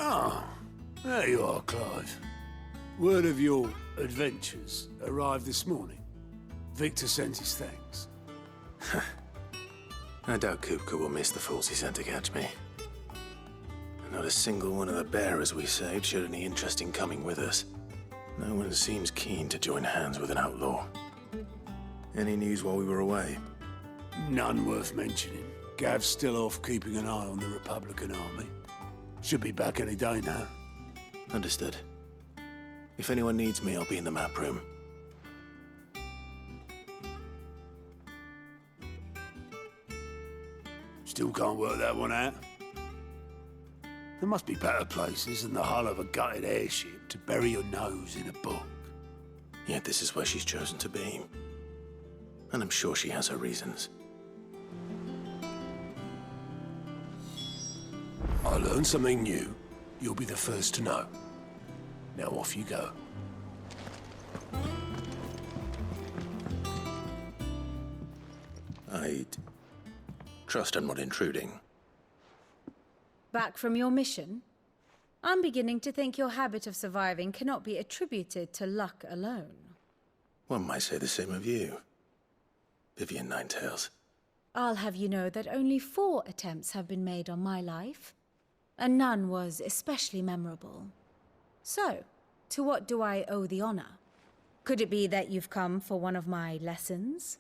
Ah, there you are, Clive. Word of your adventures arrived this morning. Victor sent his thanks. I doubt Kupka will miss the fools he sent to catch me. Not a single one of the bearers we saved showed any interest in coming with us. No one seems keen to join hands with an outlaw. Any news while we were away? None worth mentioning. Gav's still off keeping an eye on the Republican army. Should be back any day now. Understood. If anyone needs me, I'll be in the map room. Still can't work that one out. There must be better places than the hull of a gutted airship to bury your nose in a book. Yet this is where she's chosen to be. And I'm sure she has her reasons. I learned something new. You'll be the first to know. Now off you go. I'd trust I'm not intruding. Back from your mission? I'm beginning to think your habit of surviving cannot be attributed to luck alone. One might say the same of you, Vivian Ninetails. I'll have you know that only 4 attempts have been made on my life, and none was especially memorable. So, to what do I owe the honor? Could it be that you've come for one of my lessons?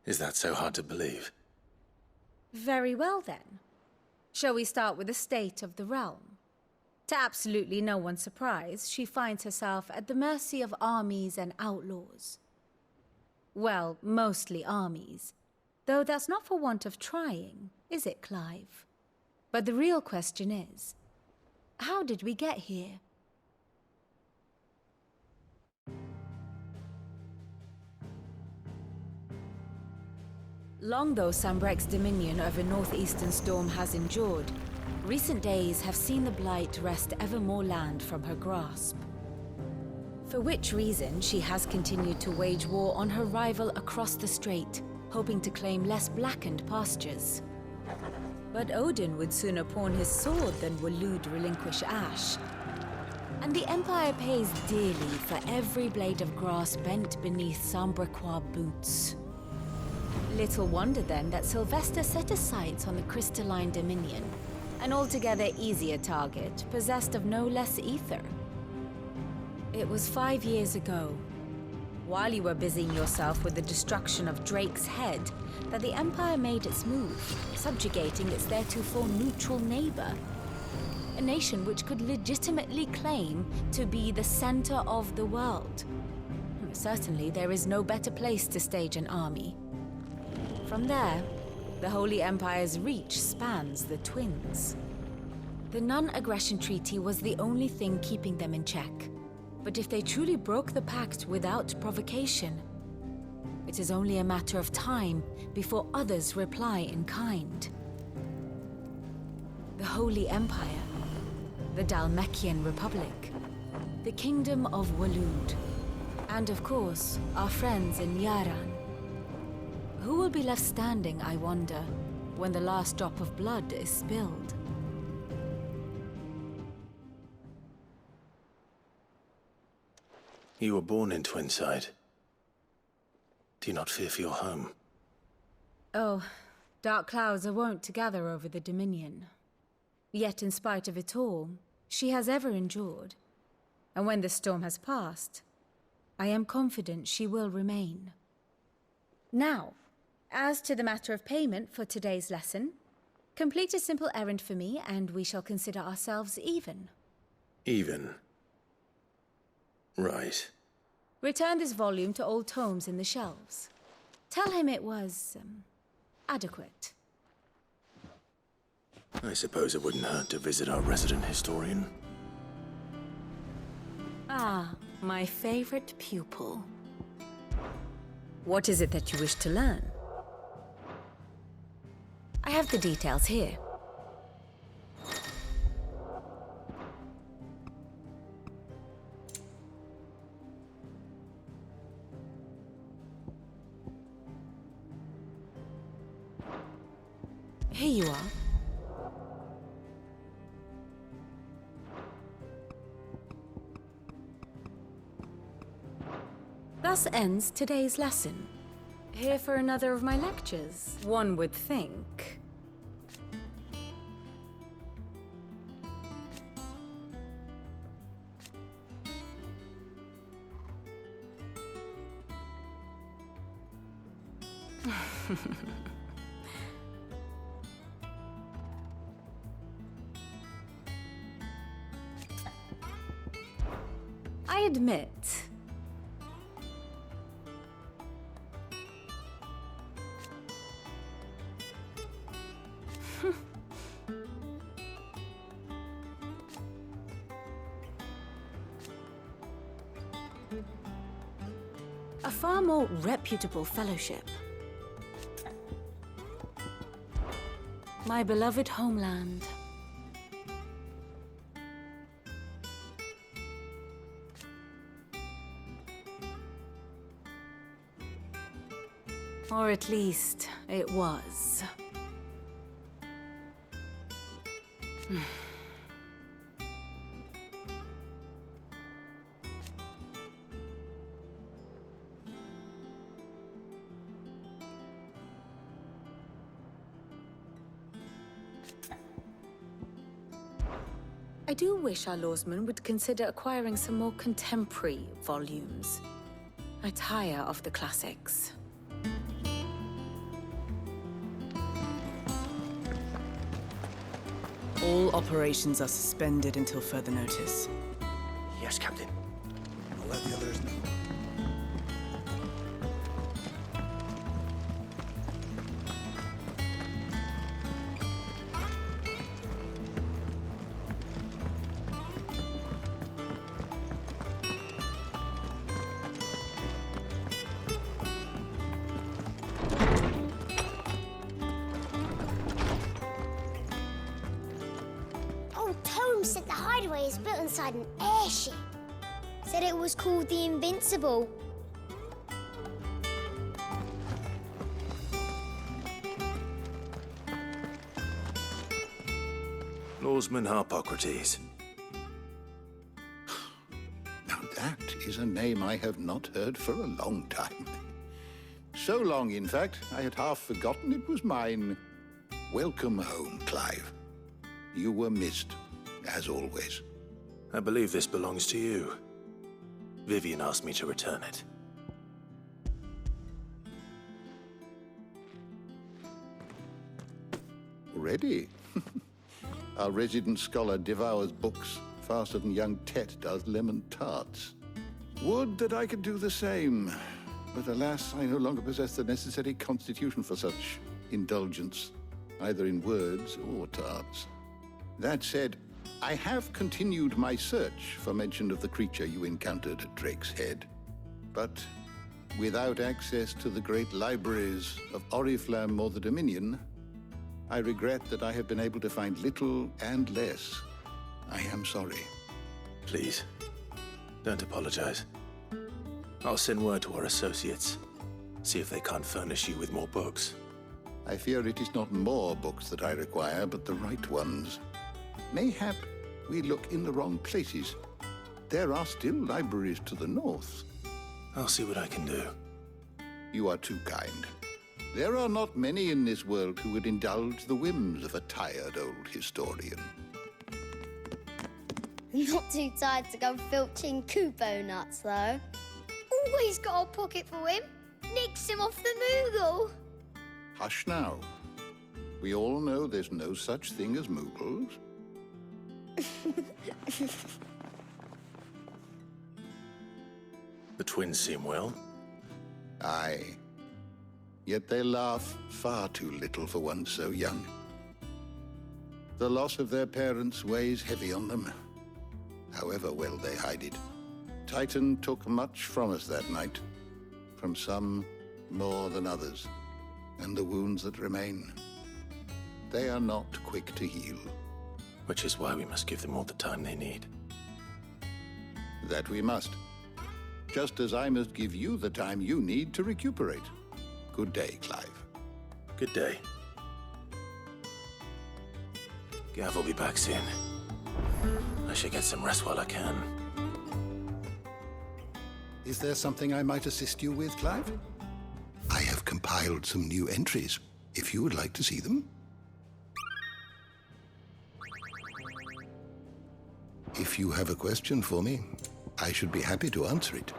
Is that so hard to believe? Very well then. Shall we start with the state of the realm? To absolutely no one's surprise, she finds herself at the mercy of armies and outlaws. Well, mostly armies. Though that's not for want of trying, is it, Clive? But the real question is, how did we get here? Long though Sambrek's dominion over northeastern Storm has endured, recent days have seen the Blight wrest ever more land from her grasp. For which reason, she has continued to wage war on her rival across the strait, hoping to claim less blackened pastures. But Odin would sooner pawn his sword than Waloed relinquish Ash. And the Empire pays dearly for every blade of grass bent beneath Sambrequois boots. Little wonder then that Sylvester set his sights on the crystalline dominion, an altogether easier target, possessed of no less ether. It was 5 years ago, while you were busying yourself with the destruction of Drake's head, that the Empire made its move, subjugating its theretofore neutral neighbor. A nation which could legitimately claim to be the center of the world. Certainly, there is no better place to stage an army. From there, the Holy Empire's reach spans the Twins. The non-aggression treaty was the only thing keeping them in check. But if they truly broke the pact without provocation, it is only a matter of time before others reply in kind. The Holy Empire, the Dhalmekian Republic, the Kingdom of Waloed, and of course, our friends in Yaran. Who will be left standing, I wonder, when the last drop of blood is spilled? You were born in Twinside. Do you not fear for your home? Oh, dark clouds are wont to gather over the Dominion. Yet in spite of it all, she has ever endured. And when the storm has passed, I am confident she will remain. Now, as to the matter of payment for today's lesson, complete a simple errand for me and we shall consider ourselves even. Even? Right. Return this volume to old tomes in the shelves. Tell him it was, adequate. I suppose it wouldn't hurt to visit our resident historian. Ah, my favorite pupil. What is it that you wish to learn? I have the details here. Here you are. thus ends today's lesson. Here for another of my lectures, one would think. I admit, a far more reputable fellowship. My beloved homeland. Or at least, it was. I do wish our lawsmen would consider acquiring some more contemporary volumes. I tire of the classics. All operations are suspended until further notice. Yes, Captain. I'll let the others know. Said the Hideaway is built inside an airship. Said it was called the Invincible. Lawsman Harpocrates. Now that is a name I have not heard for a long time. So long, in fact, I had half forgotten it was mine. Welcome home, Clive. You were missed, as always. I believe this belongs to you. Vivian asked me to return it. Already? Our resident scholar devours books faster than young Tet does lemon tarts. Would that I could do the same. But alas, I no longer possess the necessary constitution for such indulgence, either in words or tarts. That said, I have continued my search for mention of the creature you encountered at Drake's Head. But without access to the great libraries of Oriflamme or the Dominion, I regret that I have been able to find little and less. I am sorry. Please, don't apologize. I'll send word to our associates. See if they can't furnish you with more books. I fear it is not more books that I require, but the right ones. Mayhap we look in the wrong places. There are still libraries to the north. I'll see what I can do. You are too kind. There are not many in this world who would indulge the whims of a tired old historian. Not too tired to go filching Kupo nuts, though. Always got a pocket for him. Nicks him off the Moogle. Hush now. We all know there's no such thing as Moogles. The twins seem well. Aye. Yet they laugh far too little for one so young. The loss of their parents weighs heavy on them, however well they hide it. Titan took much from us that night, from some more than others, and the wounds that remain, they are not quick to heal. Which is why we must give them all the time they need. That we must. Just as I must give you the time you need to recuperate. Good day, Clive. Good day. Gav will be back soon. I should get some rest while I can. Is there something I might assist you with, Clive? I have compiled some new entries, if you would like to see them. If you have a question for me, I should be happy to answer it.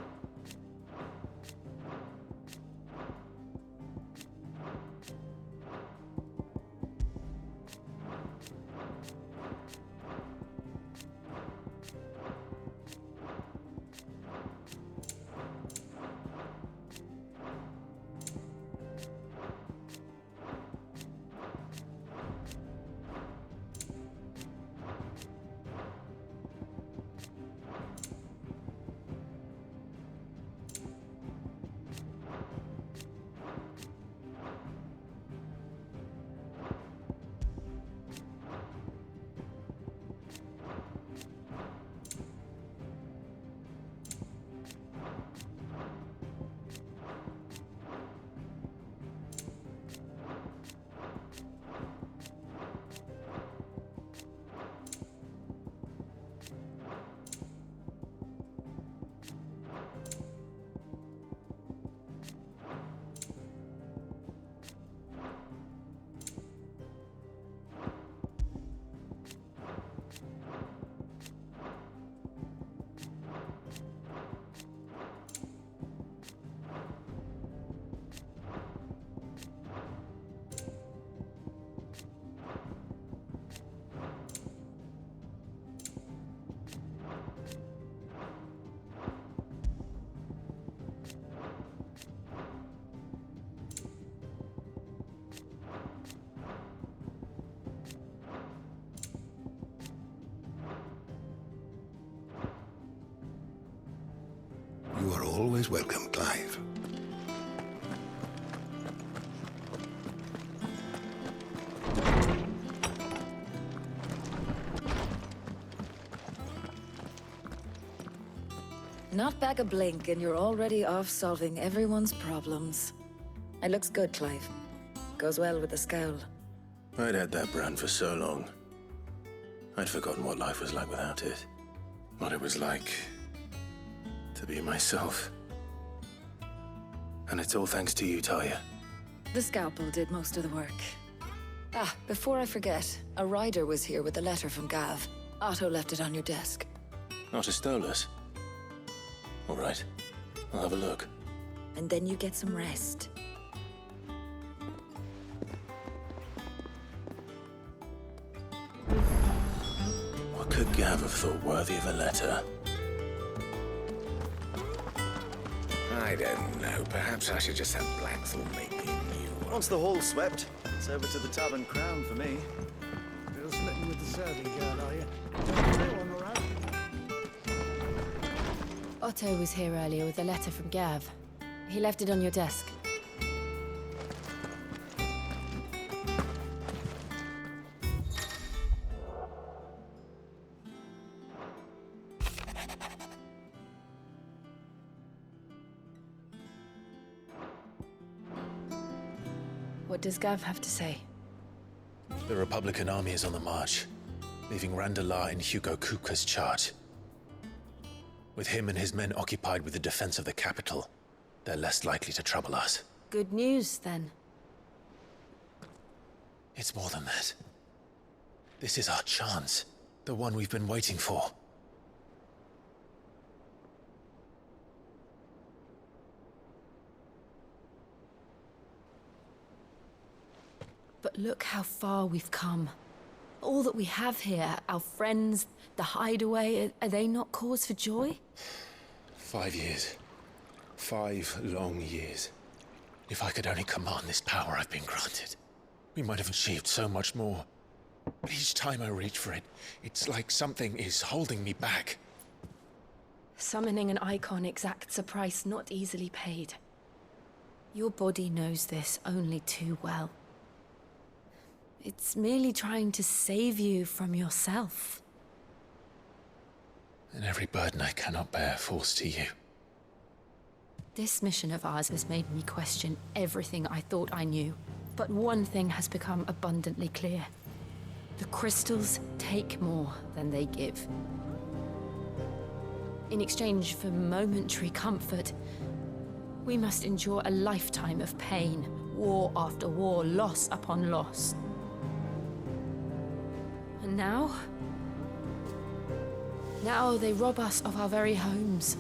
You are always welcome, Clive. Not back a blink, and you're already off solving everyone's problems. It looks good, Clive. Goes well with the scowl. I'd had that brand for so long. I'd forgotten what life was like without it. What it was like to be myself. And it's all thanks to you, Talia. The scalpel did most of the work. Ah, before I forget, a rider was here with a letter from Gav. Otto left it on your desk. Not a Stolas. All right, I'll have a look. And then you get some rest. What could Gav have thought worthy of a letter? I don't know. Perhaps I should just have Blackthorn make me a new one. Once the hall's swept, it's over to the Tavern Crown for me. Still smitten with the serving girl, are you? On the road? Otto was here earlier with a letter from Gav. He left it on your desk. What does Gav have to say? The Republican army is on the march, leaving Randalar in Hugo Kuka's charge. With him and his men occupied with the defense of the capital, they're less likely to trouble us. Good news, then. It's more than that. This is our chance, the one we've been waiting for. But look how far we've come. All that we have here, our friends, the Hideaway, are they not cause for joy? 5 years. 5 long years. If I could only command this power I've been granted, we might have achieved so much more. But each time I reach for it, it's like something is holding me back. Summoning an icon exacts a price not easily paid. Your body knows this only too well. It's merely trying to save you from yourself. And every burden I cannot bear falls to you. This mission of ours has made me question everything I thought I knew. But one thing has become abundantly clear. The crystals take more than they give. In exchange for momentary comfort, we must endure a lifetime of pain, war after war, loss upon loss. And now they rob us of our very homes,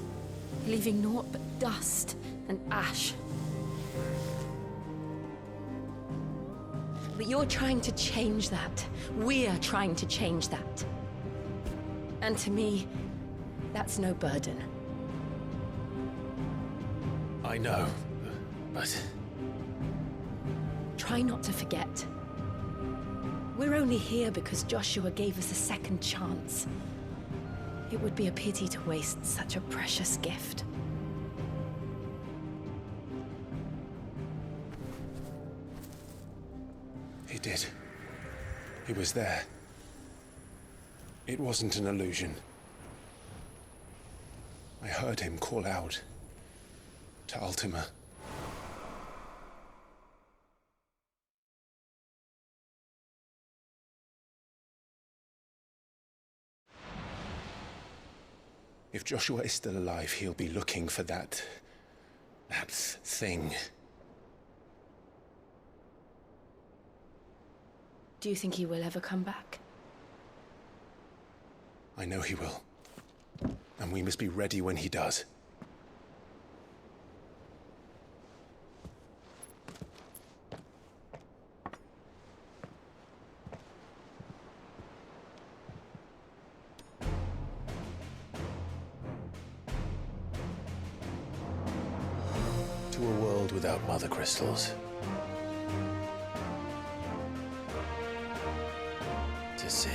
leaving naught but dust and ash. But you're trying to change that. We're trying to change that. And to me, that's no burden. I know, but... Try not to forget. We're only here because Joshua gave us a second chance. It would be a pity to waste such a precious gift. He did. He was there. It wasn't an illusion. I heard him call out to Ultima. If Joshua is still alive, he'll be looking for that thing. Do you think he will ever come back? I know he will. And we must be ready when he does. To a world without mother crystals. To Sid.